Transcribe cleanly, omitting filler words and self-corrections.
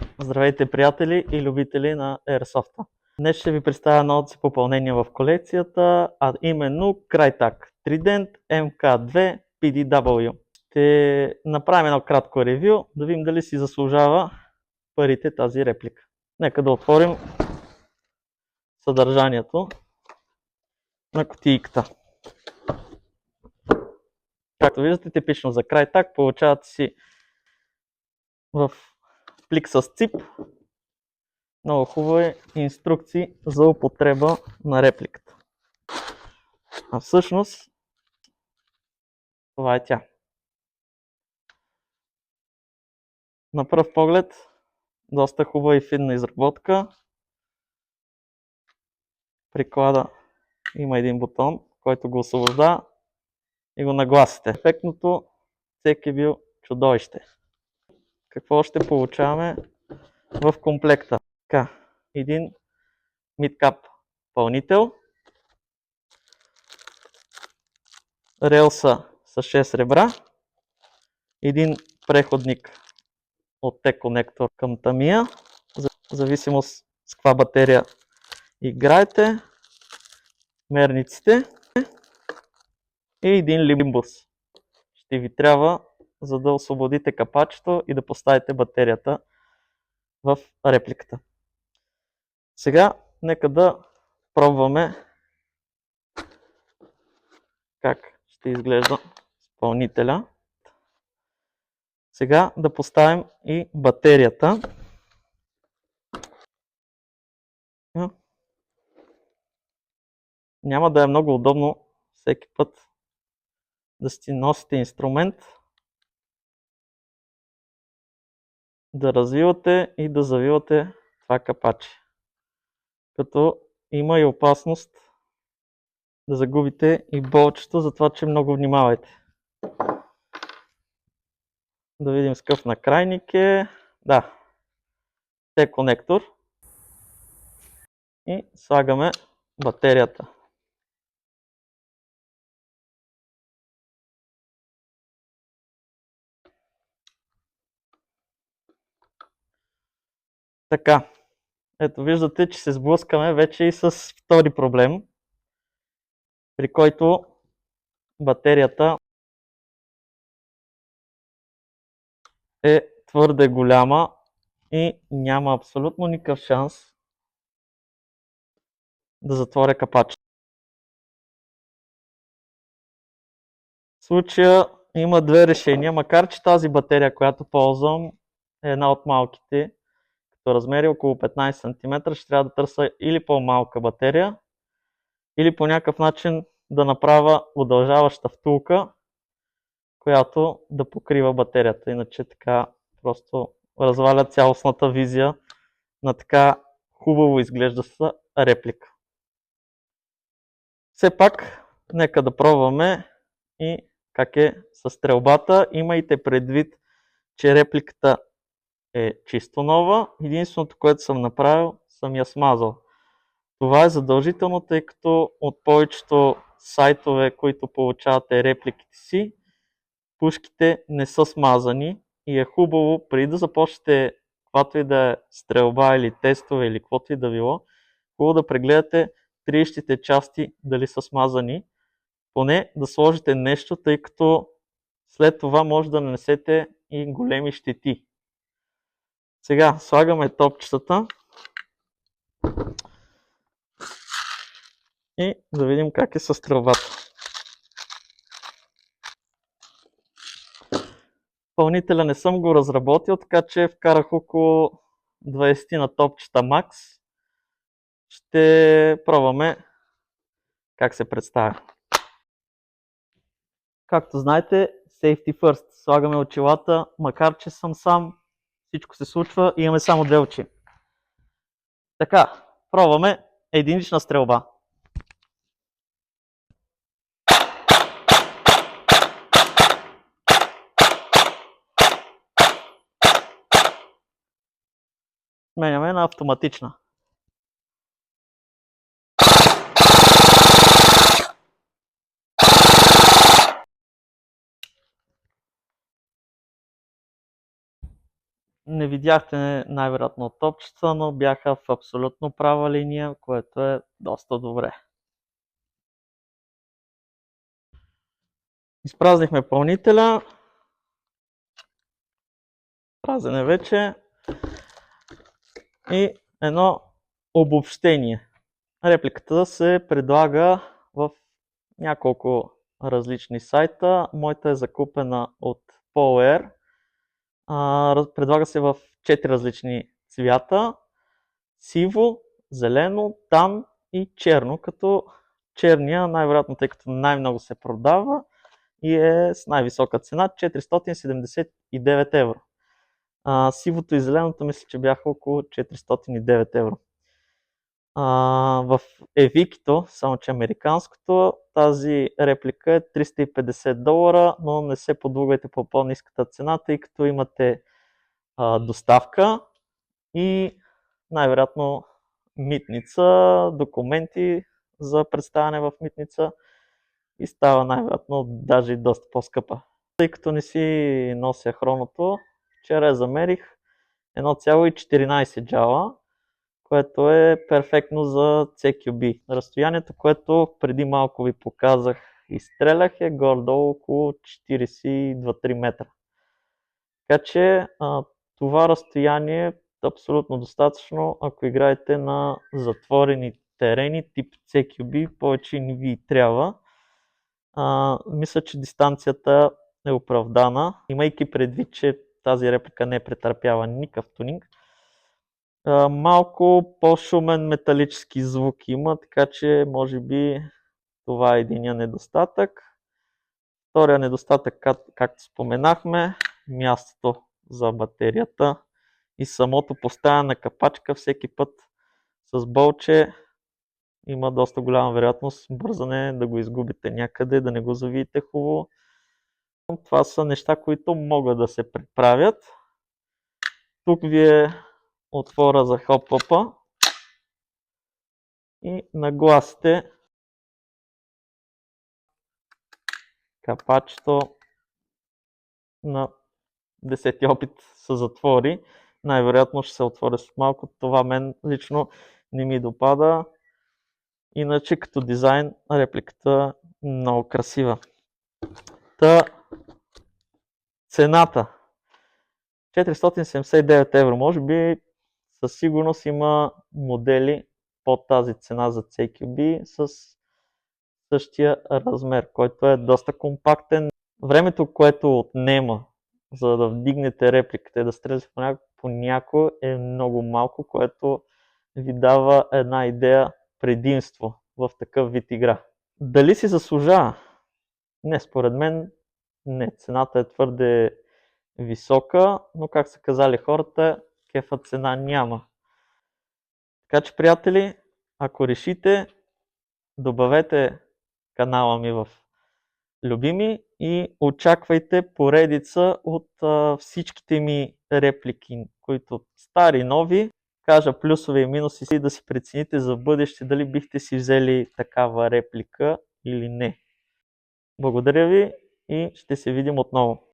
Здравейте, приятели и любители на Airsoft. Днес ще ви представя новото си попълнение в колекцията, а именно Crytek Trident MK2 PDW. Ще направим едно кратко ревю, да видим дали си заслужава парите тази реплика. Нека да отворим съдържанието на кутийката. Както виждате, типично за Crytek, получавате си в плик с цип много хубави инструкции за употреба на репликата. А всъщност това е тя. На пръв поглед доста хубава и финна изработка. Приклада има един бутон, който го освобождава и го нагласите. Ефектното всеки бил чудовище. Какво ще получаваме в комплекта? Така, един мидкап пълнител, релса с 6 ребра, един преходник от T-конектор към Тамия, в зависимост с каква батерия играете, мерниците и един лимбус. Ще ви трябва, за да освободите капачето и да поставите батерията в репликата. Сега нека да пробваме как ще изглежда изпълнителя. Сега да поставим и батерията. Няма да е много удобно всеки път да си носите инструмент, да развивате и да завивате това капаче. Като има и опасност да загубите и болчето, затова че много внимавайте. Да видим с какъв накрайник е. Да, T-конектор. И слагаме батерията. Така, ето виждате, че се сблъскаме вече и с втори проблем, при който батерията е твърде голяма и няма абсолютно никакъв шанс да затворя капача. В случая има две решения, макар че тази батерия, която ползвам, е една от малките, като размери около 15 см, ще трябва да търся или по-малка батерия, или по някакъв начин да направя удължаваща втулка, която да покрива батерията. Иначе така просто разваля цялостната визия на така хубаво изглеждаща реплика. Все пак, нека да пробваме и как е с стрелбата. Имайте предвид, че репликата е чисто нова. Единственото, което съм направил, съм я смазал. Това е задължително, тъй като от повечето сайтове, които получавате репликите си, пушките не са смазани и е хубаво, преди да започнете каквато и да е стрелба или тестове или каквото и да било, хубаво да прегледате триещите части дали са смазани, поне да сложите нещо, тъй като след това може да нанесете и големи щети. Сега слагаме топчетата и да видим как е със стрелбата. Изпълнителя не съм го разработил, така че вкарах около 20 на топчета макс. Ще пробваме как се представя. Както знаете, safety first. Слагаме очилата, макар че съм сам, всичко се случва и имаме само две очи. Така, пробваме единична стрелба. Сменяме на автоматична. не видяхте най-вероятно топчета, но бяха в абсолютно права линия, което е доста добре. Изпразнихме пълнителя. Празен е вече. И едно обобщение. Репликата се предлага в няколко различни сайта. Моята е закупена от PowerAir. Предлага се в 4 различни цвята. Сиво, зелено, тан и черно, като черния най-вероятно, тъй като най-много се продава и е с най-висока цена 479 евро. Сивото и зеленото мисля, че бяха около 409 евро. В Евикито, само че американското, тази реплика е 350 долара, но не се подлъгвайте по по-ниската цена, тъй като имате доставка и най-вероятно митница, документи за представяне в митница и става най-вероятно даже и доста по-скъпа. Тъй като не си нося хроното, вчера замерих 1,14 джала, което е перфектно за CQB. Разстоянието, което преди малко ви показах и стрелях, е горе-долу около 42-3 метра. Така че това разстояние е абсолютно достатъчно, ако играете на затворени терени тип CQB, повече не ви трябва. Мисля, че дистанцията е оправдана, имайки предвид, че тази реплика не претърпява никакъв тунинг. Малко по-шумен металически звук има, така че може би това е единия недостатък. Втория недостатък, както споменахме, мястото за батерията и самото поставяне на капачка всеки път с болче има доста голяма вероятност бързане да го изгубите някъде, да не го завиете хубаво. Това са неща, които могат да се преправят. Тук ви е отвора за хоп-опа и нагласите капачето на 10-ти опит се затвори. Най-вероятно ще се отвори с малко. Това мен лично не ми допада. Иначе като дизайн репликата е много красива. Цената 479 евро. Може би със сигурност има модели под тази цена за CQB с същия размер, който е доста компактен. Времето, което отнема за да вдигнете репликата и да стреляте по някой е много малко, което ви дава една идея предимство в такъв вид игра. Дали си заслужава? Не, според мен не. Цената е твърде висока, но как са казали хората, кефа цена няма. Така че, приятели, ако решите, добавете канала ми в любими и очаквайте поредица от всичките ми реплики, които стари, нови, кажа плюсове и минуси и да си прецените за бъдеще дали бихте си взели такава реплика или не. Благодаря ви и ще се видим отново.